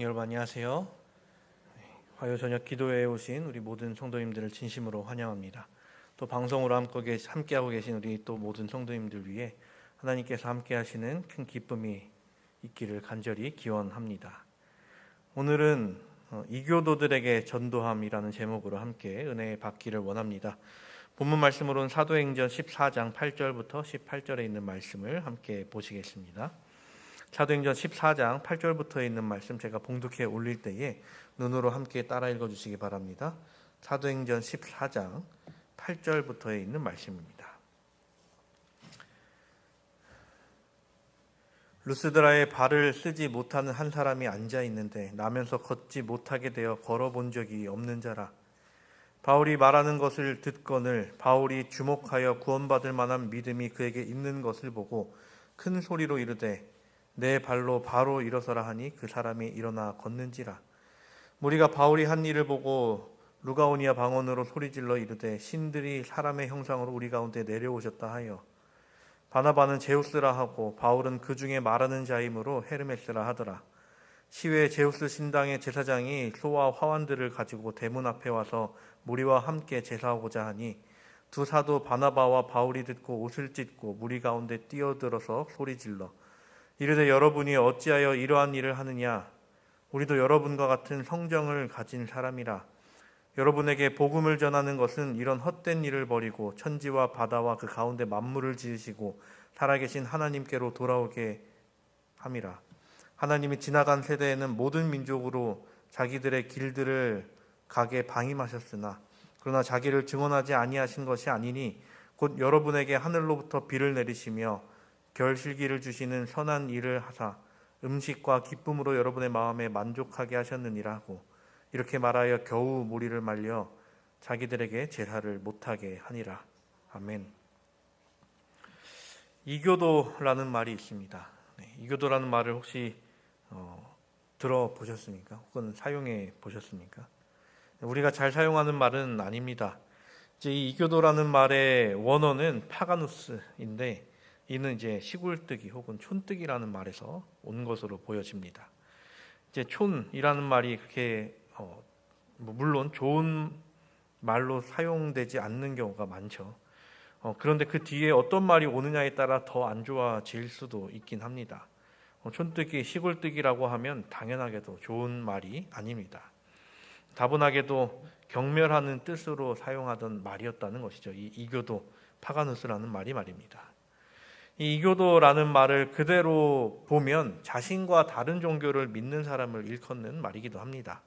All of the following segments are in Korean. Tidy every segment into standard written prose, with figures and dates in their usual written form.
여러분 안녕하세요. 화요 저녁 기도회에 오신 우리 모든 성도님들을 진심으로 환영합니다. 또 방송으로 함께하고 계신 우리 또 모든 성도님들 위해 하나님께서 함께하시는 큰 기쁨이 있기를 간절히 기원합니다. 오늘은 이교도들에게 전도함이라는 제목으로 함께 은혜 받기를 원합니다. 본문 말씀으로는 사도행전 14장 8절부터 18절에 있는 말씀을 함께 보시겠습니다. 사도행전 14장 8절부터 있는 말씀 제가 봉독해 올릴 때에 눈으로 함께 따라 읽어주시기 바랍니다. 사도행전 14장 8절부터에 있는 말씀입니다. 루스드라에 발을 쓰지 못하는 한 사람이 앉아 있는데 나면서 걷지 못하게 되어 걸어본 적이 없는 자라. 바울이 말하는 것을 듣거늘 바울이 주목하여 구원받을 만한 믿음이 그에게 있는 것을 보고 큰 소리로 이르되 내 발로 바로 일어서라 하니 그 사람이 일어나 걷는지라. 무리가 바울이 한 일을 보고 루가오니아 방언으로 소리질러 이르되 신들이 사람의 형상으로 우리 가운데 내려오셨다 하여 바나바는 제우스라 하고 바울은 그 중에 말하는 자이므로 헤르메스라 하더라. 시외 제우스 신당의 제사장이 소와 화환들을 가지고 대문 앞에 와서 무리와 함께 제사하고자 하니 두 사도 바나바와 바울이 듣고 옷을 찢고 무리 가운데 뛰어들어서 소리질러 이르되 여러분이 어찌하여 이러한 일을 하느냐? 우리도 여러분과 같은 성정을 가진 사람이라. 여러분에게 복음을 전하는 것은 이런 헛된 일을 버리고 천지와 바다와 그 가운데 만물을 지으시고 살아계신 하나님께로 돌아오게 함이라. 하나님이 지나간 세대에는 모든 민족으로 자기들의 길들을 가게 방임하셨으나 그러나 자기를 증언하지 아니하신 것이 아니니 곧 여러분에게 하늘로부터 비를 내리시며 결실기를 주시는 선한 일을 하사 음식과 기쁨으로 여러분의 마음에 만족하게 하셨느니라 하고 이렇게 말하여 겨우 무리를 말려 자기들에게 제사를 못하게 하니라. 아멘. 이교도라는 말이 있습니다. 이교도라는 말을 혹시 들어보셨습니까? 혹은 사용해 보셨습니까? 우리가 잘 사용하는 말은 아닙니다. 이제 이 이교도라는 말의 원어는 파가누스인데 이는 이제 시골뜨기 혹은 촌뜨기라는 말에서 온 것으로 보여집니다. 이제 촌이라는 말이 그렇게 물론 좋은 말로 사용되지 않는 경우가 많죠. 그런데 그 뒤에 어떤 말이 오느냐에 따라 더 안 좋아질 수도 있긴 합니다. 촌뜨기, 시골뜨기라고 하면 당연하게도 좋은 말이 아닙니다. 다분하게도 경멸하는 뜻으로 사용하던 말이었다는 것이죠. 이 이교도, 파가누스라는 말이 말입니다. 이 이교도라는 말을 그대로 보면 자신과 다른 종교를 믿는 사람을 일컫는 말이기도 합니다.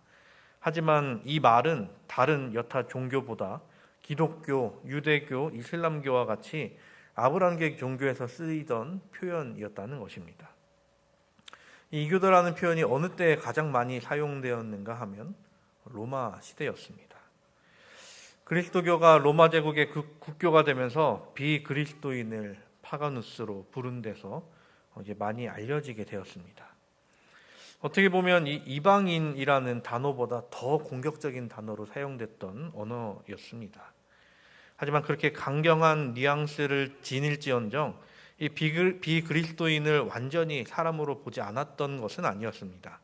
하지만 이 말은 다른 여타 종교보다 기독교, 유대교, 이슬람교와 같이 아브라함계 종교에서 쓰이던 표현이었다는 것입니다. 이 이교도라는 표현이 어느 때에 가장 많이 사용되었는가 하면 로마 시대였습니다. 그리스도교가 로마 제국의 국교가 되면서 비그리스도인을 파가누스로 부른 데서 이제 많이 알려지게 되었습니다. 어떻게 보면 이 이방인이라는 단어보다 더 공격적인 단어로 사용됐던 언어였습니다. 하지만 그렇게 강경한 뉘앙스를 지닐지언정 이 비그리스도인을 완전히 사람으로 보지 않았던 것은 아니었습니다.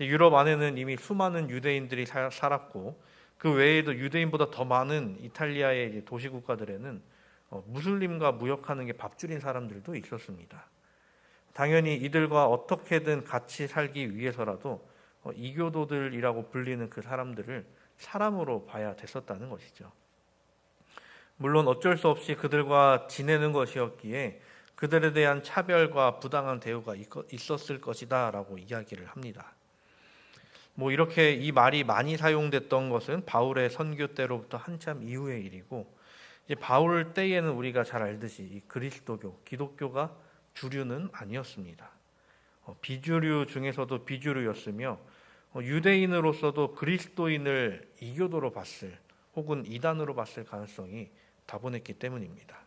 유럽 안에는 이미 수많은 유대인들이 살았고 그 외에도 유대인보다 더 많은 이탈리아의 도시 국가들에는 무슬림과 무역하는 게 밥줄인 사람들도 있었습니다. 당연히 이들과 어떻게든 같이 살기 위해서라도 이교도들이라고 불리는 그 사람들을 사람으로 봐야 됐었다는 것이죠. 물론 어쩔 수 없이 그들과 지내는 것이었기에 그들에 대한 차별과 부당한 대우가 있었을 것이다 라고 이야기를 합니다. 이렇게 이 말이 많이 사용됐던 것은 바울의 선교 때로부터 한참 이후의 일이고 이제 바울 때에는 우리가 잘 알듯이 이 그리스도교, 기독교가 주류는 아니었습니다. 비주류 중에서도 비주류였으며 유대인으로서도 그리스도인을 이교도로 봤을 혹은 이단으로 봤을 가능성이 다분했기 때문입니다.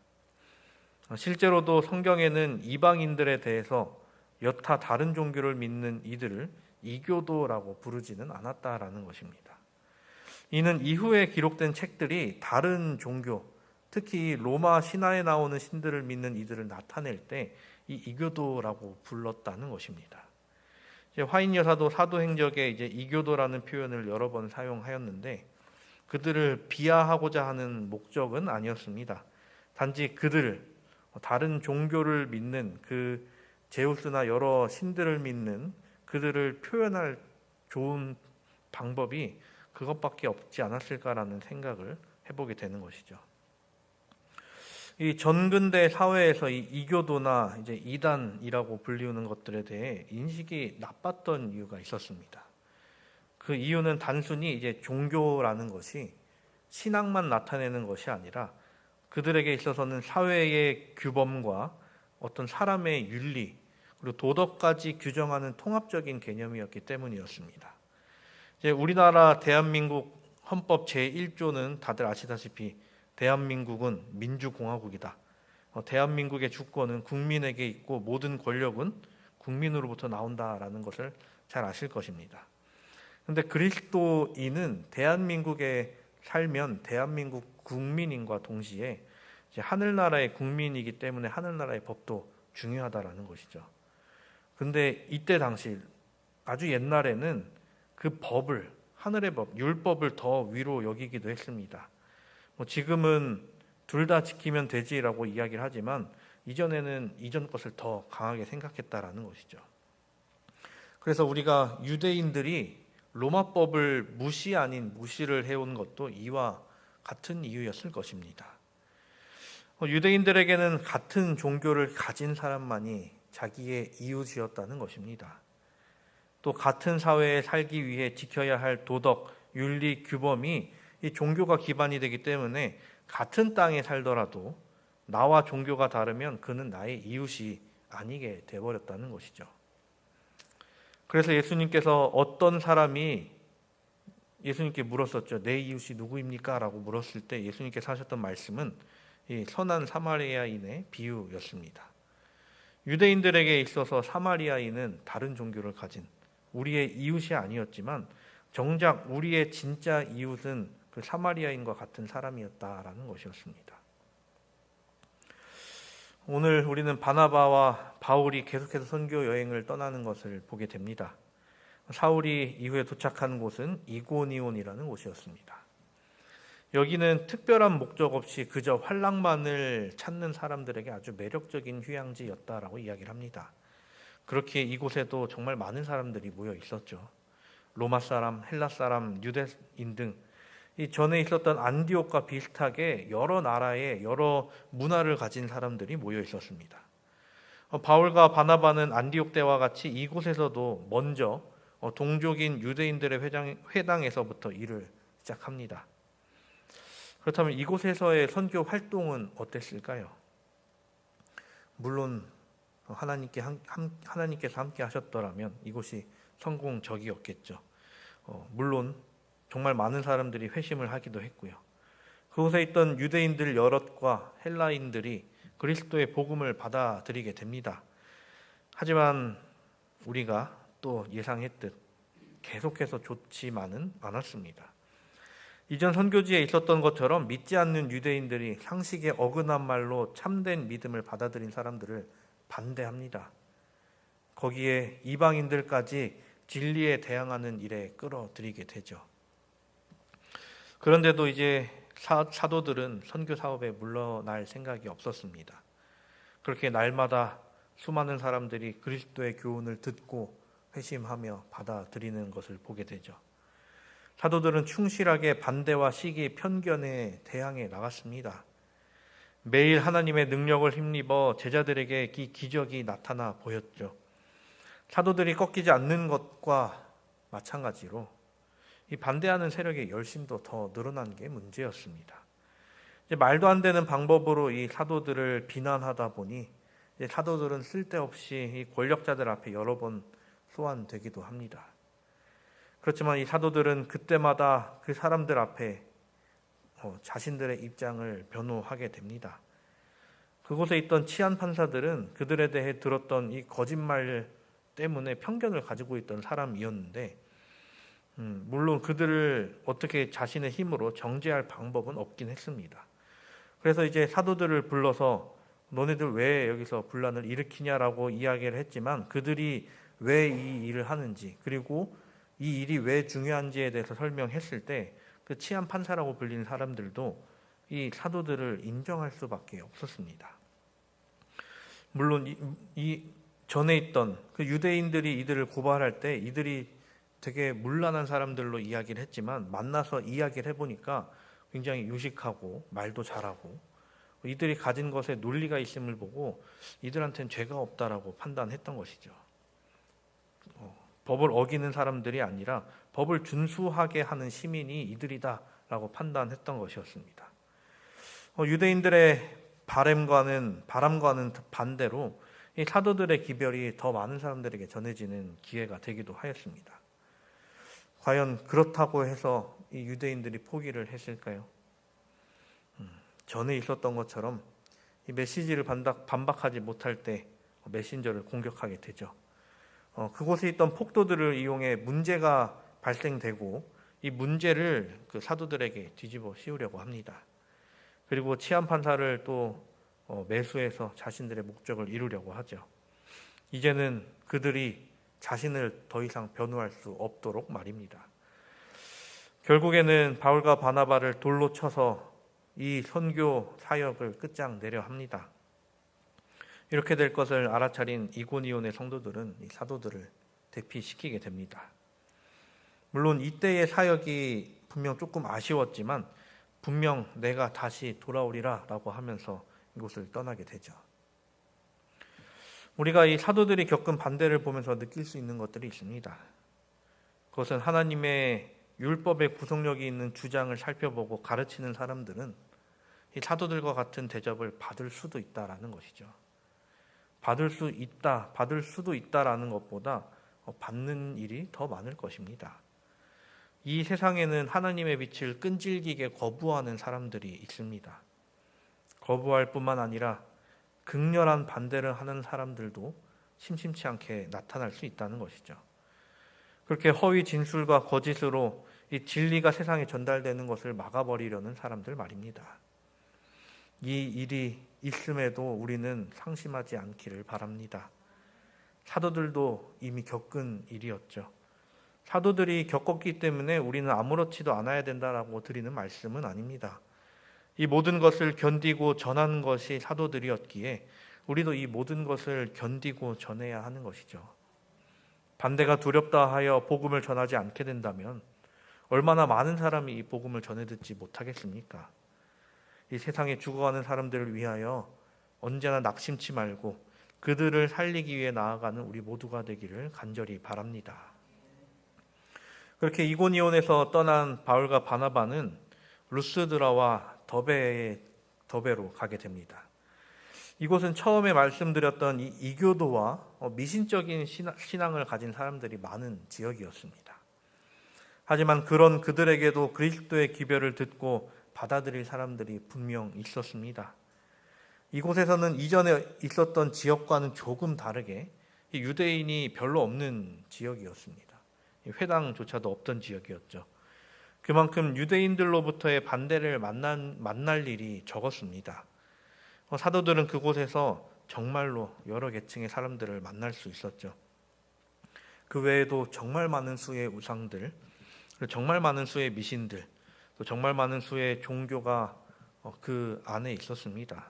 실제로도 성경에는 이방인들에 대해서 여타 다른 종교를 믿는 이들을 이교도라고 부르지는 않았다라는 것입니다. 이는 이후에 기록된 책들이 다른 종교, 특히 로마 신화에 나오는 신들을 믿는 이들을 나타낼 때 이 이교도라고 불렀다는 것입니다. 이제 화인 여사도 사도행적에 이제 이교도라는 표현을 여러 번 사용하였는데 그들을 비하하고자 하는 목적은 아니었습니다. 단지 그들 다른 종교를 믿는 그 제우스나 여러 신들을 믿는 그들을 표현할 좋은 방법이 그것밖에 없지 않았을까라는 생각을 해보게 되는 것이죠. 이 전근대 사회에서 이 이교도나 이제 이단이라고 불리우는 것들에 대해 인식이 나빴던 이유가 있었습니다. 그 이유는 단순히 이제 종교라는 것이 신앙만 나타내는 것이 아니라 그들에게 있어서는 사회의 규범과 어떤 사람의 윤리 그리고 도덕까지 규정하는 통합적인 개념이었기 때문이었습니다. 이제 우리나라 대한민국 헌법 제1조는 다들 아시다시피 대한민국은 민주공화국이다. 대한민국의 주권은 국민에게 있고 모든 권력은 국민으로부터 나온다라는 것을 잘 아실 것입니다. 그런데 그리스도인은 대한민국에 살면 대한민국 국민인과 동시에 이제 하늘나라의 국민이기 때문에 하늘나라의 법도 중요하다라는 것이죠. 근데 이때 당시 아주 옛날에는 그 법을 하늘의 법, 율법을 더 위로 여기기도 했습니다. 지금은 둘 다 지키면 되지라고 이야기를 하지만 이전에는 이전 것을 더 강하게 생각했다라는 것이죠. 그래서 우리가 유대인들이 로마법을 무시 아닌 무시를 해온 것도 이와 같은 이유였을 것입니다. 유대인들에게는 같은 종교를 가진 사람만이 자기의 이웃이었다는 것입니다. 또 같은 사회에 살기 위해 지켜야 할 도덕, 윤리, 규범이 이 종교가 기반이 되기 때문에 같은 땅에 살더라도 나와 종교가 다르면 그는 나의 이웃이 아니게 되어버렸다는 것이죠. 그래서 예수님께서 어떤 사람이 예수님께 물었었죠. 내 이웃이 누구입니까? 라고 물었을 때 예수님께서 하셨던 말씀은 이 선한 사마리아인의 비유였습니다. 유대인들에게 있어서 사마리아인은 다른 종교를 가진 우리의 이웃이 아니었지만 정작 우리의 진짜 이웃은 그 사마리아인과 같은 사람이었다라는 것이었습니다. 오늘 우리는 바나바와 바울이 계속해서 선교 여행을 떠나는 것을 보게 됩니다. 사울이 이후에 도착한 곳은 이고니온이라는 곳이었습니다. 여기는 특별한 목적 없이 그저 환락만을 찾는 사람들에게 아주 매력적인 휴양지였다라고 이야기를 합니다. 그렇게 이곳에도 정말 많은 사람들이 모여 있었죠. 로마 사람, 헬라 사람, 유대인 등 이 전에 있었던 안디옥과 비슷하게 여러 나라의 여러 문화를 가진 사람들이 모여 있었습니다. 바울과 바나바는 안디옥 때와 같이 이곳에서도 먼저 동족인 유대인들의 회당에서부터 일을 시작합니다. 그렇다면 이곳에서의 선교 활동은 어땠을까요? 물론 하나님께서 함께 하셨더라면 이곳이 성공적이었겠죠. 물론 정말 많은 사람들이 회심을 하기도 했고요. 그곳에 있던 유대인들 여럿과 헬라인들이 그리스도의 복음을 받아들이게 됩니다. 하지만 우리가 또 예상했듯 계속해서 좋지만은 않았습니다. 이전 선교지에 있었던 것처럼 믿지 않는 유대인들이 상식에 어긋난 말로 참된 믿음을 받아들인 사람들을 반대합니다. 거기에 이방인들까지 진리에 대항하는 일에 끌어들이게 되죠. 그런데도 이제 사도들은 선교 사업에 물러날 생각이 없었습니다. 그렇게 날마다 수많은 사람들이 그리스도의 교훈을 듣고 회심하며 받아들이는 것을 보게 되죠. 사도들은 충실하게 반대와 시기, 편견에 대항해 나갔습니다. 매일 하나님의 능력을 힘입어 제자들에게 기적이 나타나 보였죠. 사도들이 꺾이지 않는 것과 마찬가지로 이 반대하는 세력의 열심도 더 늘어난 게 문제였습니다. 이제 말도 안 되는 방법으로 이 사도들을 비난하다 보니 이제 사도들은 쓸데없이 이 권력자들 앞에 여러 번 소환되기도 합니다. 그렇지만 이 사도들은 그때마다 그 사람들 앞에 자신들의 입장을 변호하게 됩니다. 그곳에 있던 치안 판사들은 그들에 대해 들었던 이 거짓말 때문에 편견을 가지고 있던 사람이었는데 물론 그들을 어떻게 자신의 힘으로 정죄할 방법은 없긴 했습니다. 그래서 이제 사도들을 불러서 너네들 왜 여기서 분란을 일으키냐라고 이야기를 했지만 그들이 왜 이 일을 하는지, 그리고 이 일이 왜 중요한지에 대해서 설명했을 때 그 치안 판사라고 불리는 사람들도 이 사도들을 인정할 수밖에 없었습니다. 물론 이 전에 있던 그 유대인들이 이들을 고발할 때 이들이 되게 문란한 사람들로 이야기를 했지만 만나서 이야기를 해보니까 굉장히 유식하고 말도 잘하고 이들이 가진 것에 논리가 있음을 보고 이들한테는 죄가 없다라고 판단했던 것이죠. 법을 어기는 사람들이 아니라 법을 준수하게 하는 시민이 이들이다라고 판단했던 것이었습니다. 유대인들의 바람과는 반대로 이 사도들의 기별이 더 많은 사람들에게 전해지는 기회가 되기도 하였습니다. 과연 그렇다고 해서 이 유대인들이 포기를 했을까요? 전에 있었던 것처럼 이 메시지를 반박하지 못할 때 메신저를 공격하게 되죠. 그곳에 있던 폭도들을 이용해 문제가 발생되고 이 문제를 그 사도들에게 뒤집어 씌우려고 합니다. 그리고 치안 판사를 또 매수해서 자신들의 목적을 이루려고 하죠. 이제는 그들이 자신을 더 이상 변호할 수 없도록 말입니다. 결국에는 바울과 바나바를 돌로 쳐서 이 선교 사역을 끝장내려 합니다. 이렇게 될 것을 알아차린 이고니온의 성도들은 이 사도들을 대피시키게 됩니다. 물론 이때의 사역이 분명 조금 아쉬웠지만 분명 내가 다시 돌아오리라 라고 하면서 이곳을 떠나게 되죠. 우리가 이 사도들이 겪은 반대를 보면서 느낄 수 있는 것들이 있습니다. 그것은 하나님의 율법의 구속력이 있는 주장을 살펴보고 가르치는 사람들은 이 사도들과 같은 대접을 받을 수도 있다라는 것이죠. 받을 수도 있다라는 것보다 받는 일이 더 많을 것입니다. 이 세상에는 하나님의 빛을 끈질기게 거부하는 사람들이 있습니다. 거부할 뿐만 아니라 극렬한 반대를 하는 사람들도 심심치 않게 나타날 수 있다는 것이죠. 그렇게 허위 진술과 거짓으로 이 진리가 세상에 전달되는 것을 막아버리려는 사람들 말입니다. 이 일이 있음에도 우리는 상심하지 않기를 바랍니다. 사도들도 이미 겪은 일이었죠. 사도들이 겪었기 때문에 우리는 아무렇지도 않아야 된다라고 드리는 말씀은 아닙니다. 이 모든 것을 견디고 전하는 것이 사도들이었기에 우리도 이 모든 것을 견디고 전해야 하는 것이죠. 반대가 두렵다 하여 복음을 전하지 않게 된다면 얼마나 많은 사람이 이 복음을 전해 듣지 못하겠습니까? 이 세상에 죽어가는 사람들을 위하여 언제나 낙심치 말고 그들을 살리기 위해 나아가는 우리 모두가 되기를 간절히 바랍니다. 그렇게 이고니온에서 떠난 바울과 바나바는 루스드라와 더베로 가게 됩니다. 이곳은 처음에 말씀드렸던 이 이교도와 미신적인 신앙을 가진 사람들이 많은 지역이었습니다. 하지만 그런 그들에게도 그리스도의 기별을 듣고 받아들일 사람들이 분명 있었습니다. 이곳에서는 이전에 있었던 지역과는 조금 다르게 유대인이 별로 없는 지역이었습니다. 회당조차도 없던 지역이었죠. 그만큼 유대인들로부터의 반대를 만날 일이 적었습니다. 사도들은 그곳에서 정말로 여러 계층의 사람들을 만날 수 있었죠. 그 외에도 정말 많은 수의 우상들, 정말 많은 수의 미신들, 또 정말 많은 수의 종교가 그 안에 있었습니다.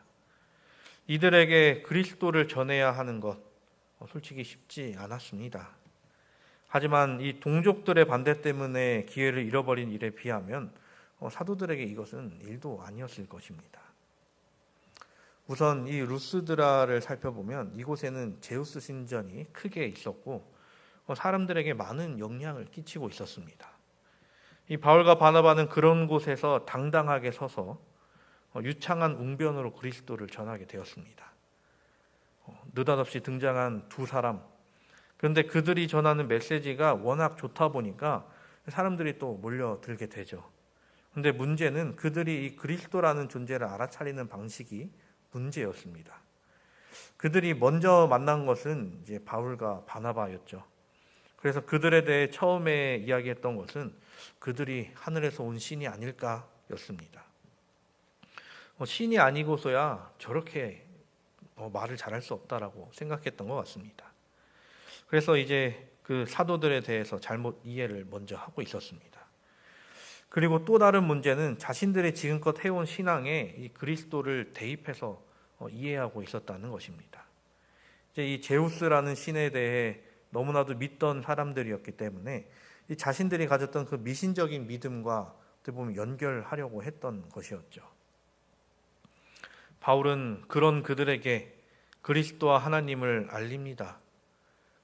이들에게 그리스도를 전해야 하는 것 솔직히 쉽지 않았습니다. 하지만 이 동족들의 반대 때문에 기회를 잃어버린 일에 비하면 사도들에게 이것은 일도 아니었을 것입니다. 우선 이 루스드라를 살펴보면 이곳에는 제우스 신전이 크게 있었고 사람들에게 많은 영향을 끼치고 있었습니다. 이 바울과 바나바는 그런 곳에서 당당하게 서서 유창한 웅변으로 그리스도를 전하게 되었습니다. 느닷없이 등장한 두 사람, 그런데 그들이 전하는 메시지가 워낙 좋다 보니까 사람들이 또 몰려들게 되죠. 그런데 문제는 그들이 이 그리스도라는 존재를 알아차리는 방식이 문제였습니다. 그들이 먼저 만난 것은 이제 바울과 바나바였죠. 그래서 그들에 대해 처음에 이야기했던 것은 그들이 하늘에서 온 신이 아닐까였습니다. 신이 아니고서야 저렇게 말을 잘할 수 없다라고 생각했던 것 같습니다. 그래서 이제 그 사도들에 대해서 잘못 이해를 먼저 하고 있었습니다. 그리고 또 다른 문제는 자신들이 지금껏 해온 신앙에 이 그리스도를 대입해서 이해하고 있었다는 것입니다. 이제 이 제우스라는 신에 대해 너무나도 믿던 사람들이었기 때문에 이 자신들이 가졌던 그 미신적인 믿음과 어떻게 보면 연결하려고 했던 것이었죠. 바울은 그런 그들에게 그리스도와 하나님을 알립니다.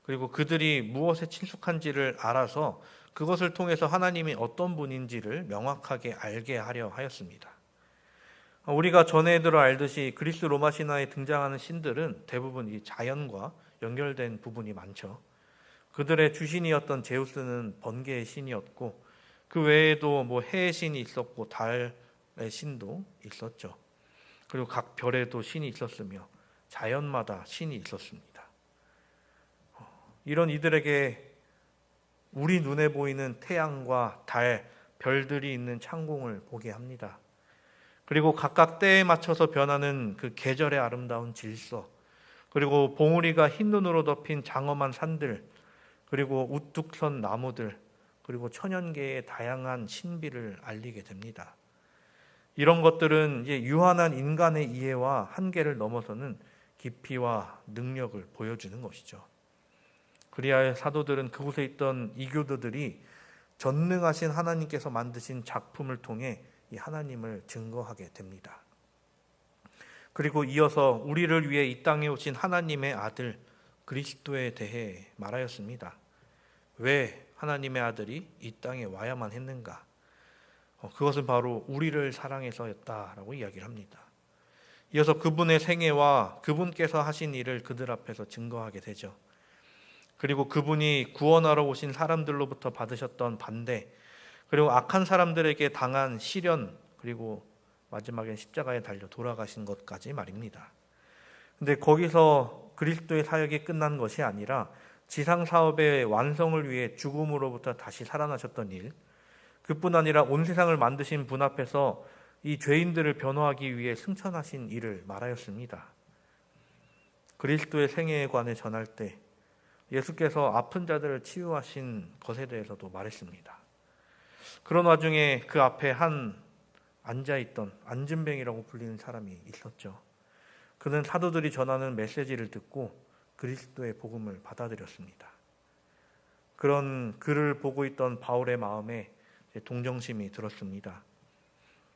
그리고 그들이 무엇에 친숙한지를 알아서 그것을 통해서 하나님이 어떤 분인지를 명확하게 알게 하려 하였습니다. 우리가 전에 들어 알듯이 그리스 로마 신화에 등장하는 신들은 대부분 이 자연과 연결된 부분이 많죠. 그들의 주신이었던 제우스는 번개의 신이었고 그 외에도 뭐 해의 신이 있었고 달의 신도 있었죠. 그리고 각 별에도 신이 있었으며 자연마다 신이 있었습니다. 이런 이들에게 우리 눈에 보이는 태양과 달, 별들이 있는 창공을 보게 합니다. 그리고 각각 때에 맞춰서 변하는 그 계절의 아름다운 질서, 그리고 봉우리가 흰 눈으로 덮인 장엄한 산들, 그리고 우뚝 선 나무들, 그리고 천연계의 다양한 신비를 알리게 됩니다. 이런 것들은 이제 유한한 인간의 이해와 한계를 넘어서는 깊이와 능력을 보여주는 것이죠. 그리하여 사도들은 그곳에 있던 이교도들이 전능하신 하나님께서 만드신 작품을 통해 이 하나님을 증거하게 됩니다. 그리고 이어서 우리를 위해 이 땅에 오신 하나님의 아들 그리스도에 대해 말하였습니다. 왜 하나님의 아들이 이 땅에 와야만 했는가? 그것은 바로 우리를 사랑해서였다라고 이야기를 합니다. 이어서 그분의 생애와 그분께서 하신 일을 그들 앞에서 증거하게 되죠. 그리고 그분이 구원하러 오신 사람들로부터 받으셨던 반대, 그리고 악한 사람들에게 당한 시련, 그리고 마지막엔 십자가에 달려 돌아가신 것까지 말입니다. 근데 거기서 그리스도의 사역이 끝난 것이 아니라 지상 사업의 완성을 위해 죽음으로부터 다시 살아나셨던 일, 그뿐 아니라 온 세상을 만드신 분 앞에서 이 죄인들을 변호하기 위해 승천하신 일을 말하였습니다. 그리스도의 생애에 관해 전할 때 예수께서 아픈 자들을 치유하신 것에 대해서도 말했습니다. 그런 와중에 그 앞에 한 앉아있던 안진뱅이라고 불리는 사람이 있었죠. 그는 사도들이 전하는 메시지를 듣고 그리스도의 복음을 받아들였습니다. 그런 그를 보고 있던 바울의 마음에 동정심이 들었습니다.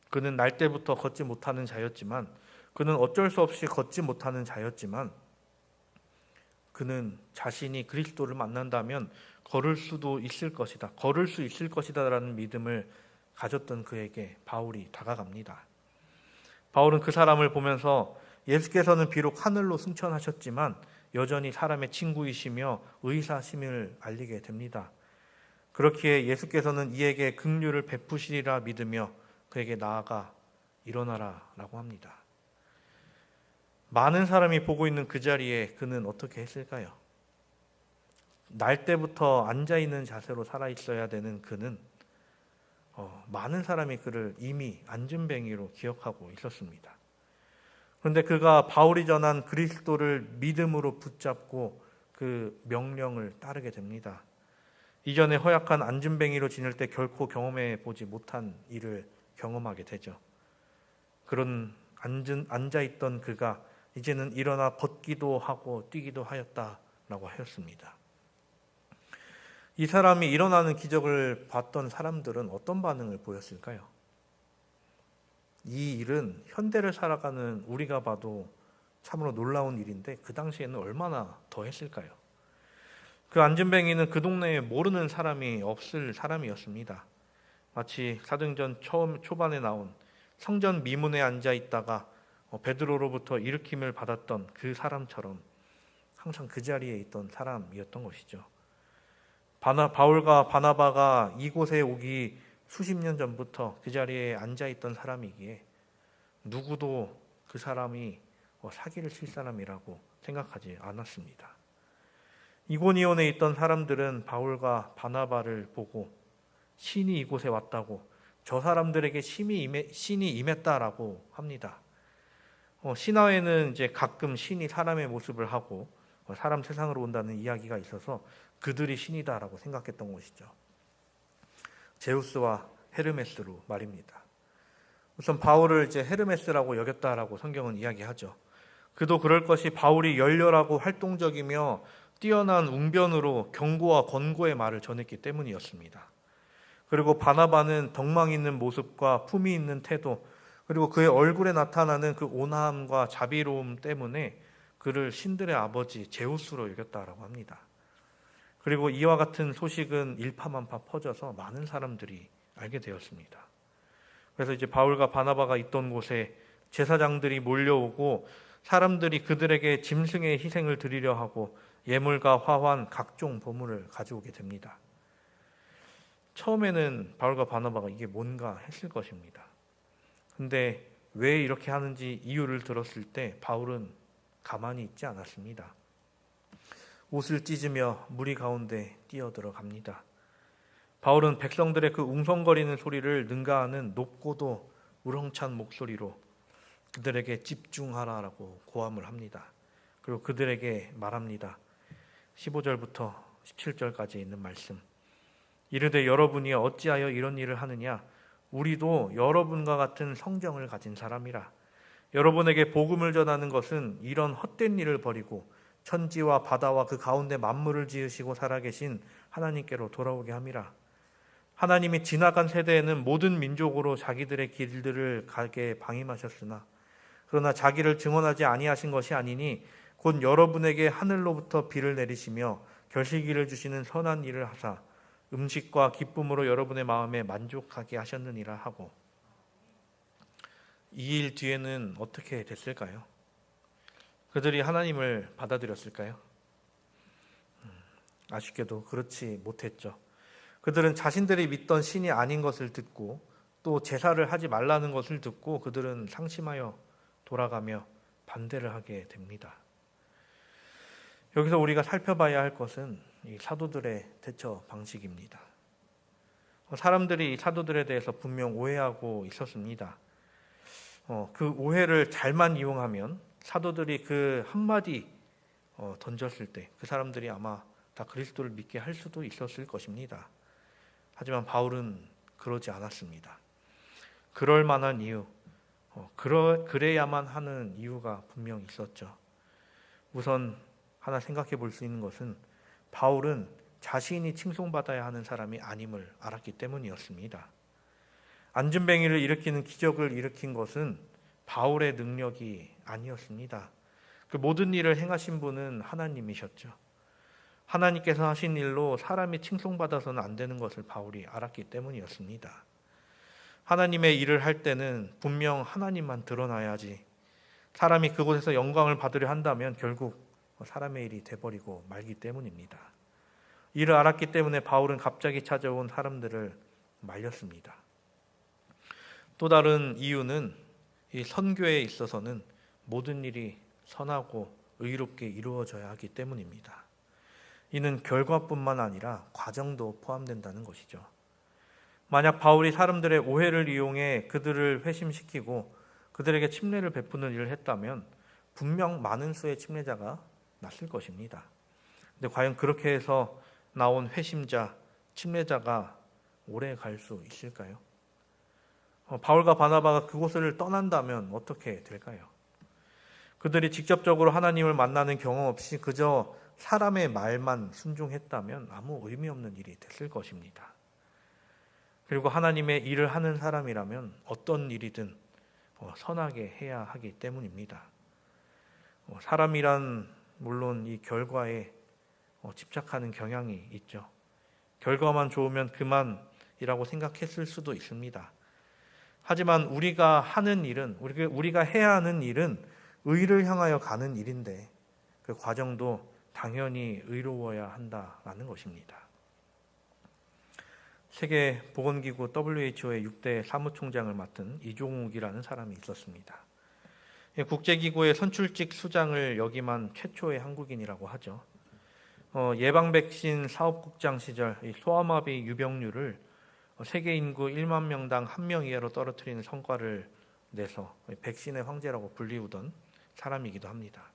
그는 날 때부터 걷지 못하는 자였지만, 그는 어쩔 수 없이 걷지 못하는 자였지만, 그는 자신이 그리스도를 만난다면 걸을 수 있을 것이다 라는 믿음을 가졌던 그에게 바울이 다가갑니다. 바울은 그 사람을 보면서 예수께서는 비록 하늘로 승천하셨지만 여전히 사람의 친구이시며 의사심을 알리게 됩니다. 그렇기에 예수께서는 이에게 긍휼을 베푸시리라 믿으며 그에게 나아가 일어나라 라고 합니다. 많은 사람이 보고 있는 그 자리에 그는 어떻게 했을까요? 날 때부터 앉아있는 자세로 살아있어야 되는 그는 많은 사람이 그를 이미 안진뱅이로 기억하고 있었습니다. 그런데 그가 바울이 전한 그리스도를 믿음으로 붙잡고 그 명령을 따르게 됩니다. 이전에 허약한 안진뱅이로 지낼 때 결코 경험해 보지 못한 일을 경험하게 되죠. 그런 앉아있던 그가 이제는 일어나 걷기도 하고 뛰기도 하였다라고 하였습니다. 이 사람이 일어나는 기적을 봤던 사람들은 어떤 반응을 보였을까요? 이 일은 현대를 살아가는 우리가 봐도 참으로 놀라운 일인데 그 당시에는 얼마나 더 했을까요? 그 안진뱅이는 그 동네에 모르는 사람이 없을 사람이었습니다. 마치 사도행전 초반에 나온 성전 미문에 앉아 있다가 베드로로부터 일으킴을 받았던 그 사람처럼 항상 그 자리에 있던 사람이었던 것이죠. 바울과 바나바가 이곳에 오기 수십 년 전부터 그 자리에 앉아 있던 사람이기에 누구도 그 사람이 사기를 칠 사람이라고 생각하지 않았습니다. 이고니온에 있던 사람들은 바울과 바나바를 보고 신이 이곳에 왔다고, 저 사람들에게 신이 임했다라고 합니다. 신화에는 이제 가끔 신이 사람의 모습을 하고 사람 세상으로 온다는 이야기가 있어서 그들이 신이다라고 생각했던 것이죠. 제우스와 헤르메스로 말입니다. 우선 바울을 이제 헤르메스라고 여겼다라고 성경은 이야기하죠. 그도 그럴 것이 바울이 열렬하고 활동적이며 뛰어난 웅변으로 경고와 권고의 말을 전했기 때문이었습니다. 그리고 바나바는 덕망 있는 모습과 품위 있는 태도, 그리고 그의 얼굴에 나타나는 그 온화함과 자비로움 때문에 그를 신들의 아버지 제우스로 여겼다라고 합니다. 그리고 이와 같은 소식은 일파만파 퍼져서 많은 사람들이 알게 되었습니다. 그래서 이제 바울과 바나바가 있던 곳에 제사장들이 몰려오고 사람들이 그들에게 짐승의 희생을 드리려 하고 예물과 화환, 각종 보물을 가져오게 됩니다. 처음에는 바울과 바나바가 이게 뭔가 했을 것입니다. 근데 왜 이렇게 하는지 이유를 들었을 때 바울은 가만히 있지 않았습니다. 옷을 찢으며 무리 가운데 뛰어들어갑니다. 바울은 백성들의 그 웅성거리는 소리를 능가하는 높고도 우렁찬 목소리로 그들에게 집중하라라고 고함을 합니다. 그리고 그들에게 말합니다. 15절부터 17절까지 있는 말씀. 이르되 여러분이 어찌하여 이런 일을 하느냐? 우리도 여러분과 같은 성정을 가진 사람이라. 여러분에게 복음을 전하는 것은 이런 헛된 일을 버리고 천지와 바다와 그 가운데 만물을 지으시고 살아계신 하나님께로 돌아오게 함이라. 하나님이 지나간 세대에는 모든 민족으로 자기들의 길들을 가게 방임하셨으나 그러나 자기를 증언하지 아니하신 것이 아니니 곧 여러분에게 하늘로부터 비를 내리시며 결실기를 주시는 선한 일을 하사 음식과 기쁨으로 여러분의 마음에 만족하게 하셨느니라 하고, 이 일 뒤에는 어떻게 됐을까요? 그들이 하나님을 받아들였을까요? 아쉽게도 그렇지 못했죠. 그들은 자신들이 믿던 신이 아닌 것을 듣고 또 제사를 하지 말라는 것을 듣고 그들은 상심하여 돌아가며 반대를 하게 됩니다. 여기서 우리가 살펴봐야 할 것은 이 사도들의 대처 방식입니다. 사람들이 이 사도들에 대해서 분명 오해하고 있었습니다. 그 오해를 잘만 이용하면 사도들이 그 한마디 던졌을 때 그 사람들이 아마 다 그리스도를 믿게 할 수도 있었을 것입니다. 하지만 바울은 그러지 않았습니다. 그럴 만한 이유, 그래야만 하는 이유가 분명 있었죠. 우선 하나 생각해 볼 수 있는 것은 바울은 자신이 칭송받아야 하는 사람이 아님을 알았기 때문이었습니다. 안진뱅이를 일으키는 기적을 일으킨 것은 바울의 능력이 아니었습니다. 그 모든 일을 행하신 분은 하나님이셨죠. 하나님께서 하신 일로 사람이 칭송받아서는 안 되는 것을 바울이 알았기 때문이었습니다. 하나님의 일을 할 때는 분명 하나님만 드러나야지, 사람이 그곳에서 영광을 받으려 한다면 결국 사람의 일이 돼버리고 말기 때문입니다. 이를 알았기 때문에 바울은 갑자기 찾아온 사람들을 말렸습니다. 또 다른 이유는 이 선교에 있어서는 모든 일이 선하고 의롭게 이루어져야 하기 때문입니다. 이는 결과뿐만 아니라 과정도 포함된다는 것이죠. 만약 바울이 사람들의 오해를 이용해 그들을 회심시키고 그들에게 침례를 베푸는 일을 했다면 분명 많은 수의 침례자가 났을 것입니다. 근데 과연 그렇게 해서 나온 회심자, 침례자가 오래 갈 수 있을까요? 바울과 바나바가 그곳을 떠난다면 어떻게 될까요? 그들이 직접적으로 하나님을 만나는 경험 없이 그저 사람의 말만 순종했다면 아무 의미 없는 일이 됐을 것입니다. 그리고 하나님의 일을 하는 사람이라면 어떤 일이든 선하게 해야 하기 때문입니다. 사람이란 물론 이 결과에 집착하는 경향이 있죠. 결과만 좋으면 그만이라고 생각했을 수도 있습니다. 하지만 우리가 하는 일은, 우리가 해야 하는 일은 의를 향하여 가는 일인데 그 과정도 당연히 의로워야 한다라는 것입니다. 세계보건기구 WHO의 6대 사무총장을 맡은 이종욱이라는 사람이 있었습니다. 국제기구의 선출직 수장을 역임한 최초의 한국인이라고 하죠. 예방백신 사업국장 시절 소아마비 유병률을 세계 인구 1만 명당 1명 이하로 떨어뜨리는 성과를 내서 백신의 황제라고 불리우던 사람이기도 합니다.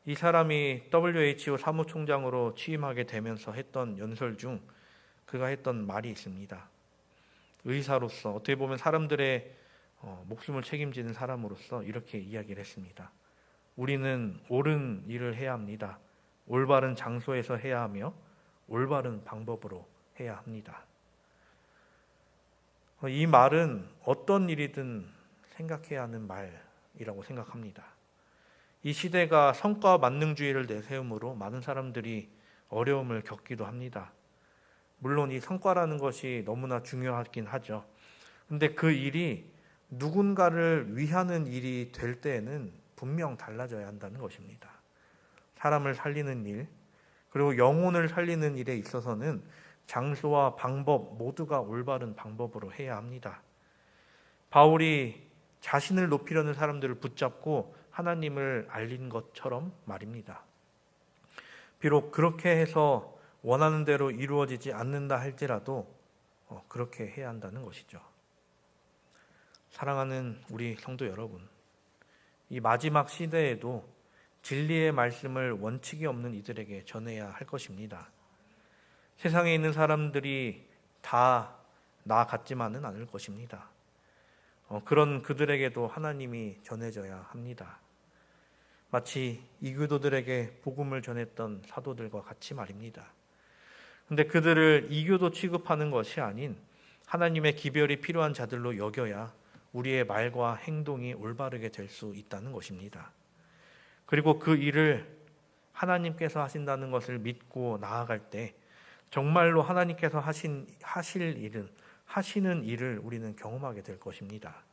이 사람이 WHO 사무총장으로 취임하게 되면서 했던 연설 중 그가 했던 말이 있습니다. 의사로서, 어떻게 보면 사람들의 목숨을 책임지는 사람으로서 이렇게 이야기를 했습니다. 우리는 옳은 일을 해야 합니다. 올바른 장소에서 해야 하며 올바른 방법으로 해야 합니다. 이 말은 어떤 일이든 생각해야 하는 말이라고 생각합니다. 이 시대가 성과 만능주의를 내세우므로 많은 사람들이 어려움을 겪기도 합니다. 물론 이 성과라는 것이 너무나 중요하긴 하죠. 근데 그 일이 누군가를 위하는 일이 될 때에는 분명 달라져야 한다는 것입니다. 사람을 살리는 일, 그리고 영혼을 살리는 일에 있어서는 장소와 방법 모두가 올바른 방법으로 해야 합니다. 바울이 자신을 높이려는 사람들을 붙잡고 하나님을 알린 것처럼 말입니다. 비록 그렇게 해서 원하는 대로 이루어지지 않는다 할지라도 그렇게 해야 한다는 것이죠. 사랑하는 우리 성도 여러분, 이 마지막 시대에도 진리의 말씀을 원칙이 없는 이들에게 전해야 할 것입니다. 세상에 있는 사람들이 다 나 같지만은 않을 것입니다. 그런 그들에게도 하나님이 전해져야 합니다. 마치 이교도들에게 복음을 전했던 사도들과 같이 말입니다. 근데 그들을 이교도 취급하는 것이 아닌 하나님의 기별이 필요한 자들로 여겨야 우리의 말과 행동이 올바르게 될 수 있다는 것입니다. 그리고 그 일을 하나님께서 하신다는 것을 믿고 나아갈 때 정말로 하나님께서 하시는 일을 우리는 경험하게 될 것입니다.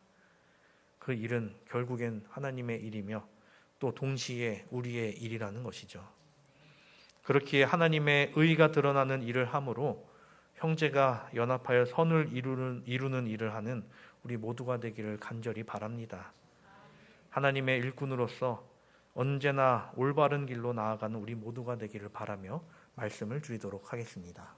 그 일은 결국엔 하나님의 일이며 또 동시에 우리의 일이라는 것이죠. 그렇기에 하나님의 의가 드러나는 일을 함으로 형제가 연합하여 선을 이루는 일을 하는 우리 모두가 되기를 간절히 바랍니다. 하나님의 일꾼으로서 언제나 올바른 길로 나아가는 우리 모두가 되기를 바라며 말씀을 드리도록 하겠습니다.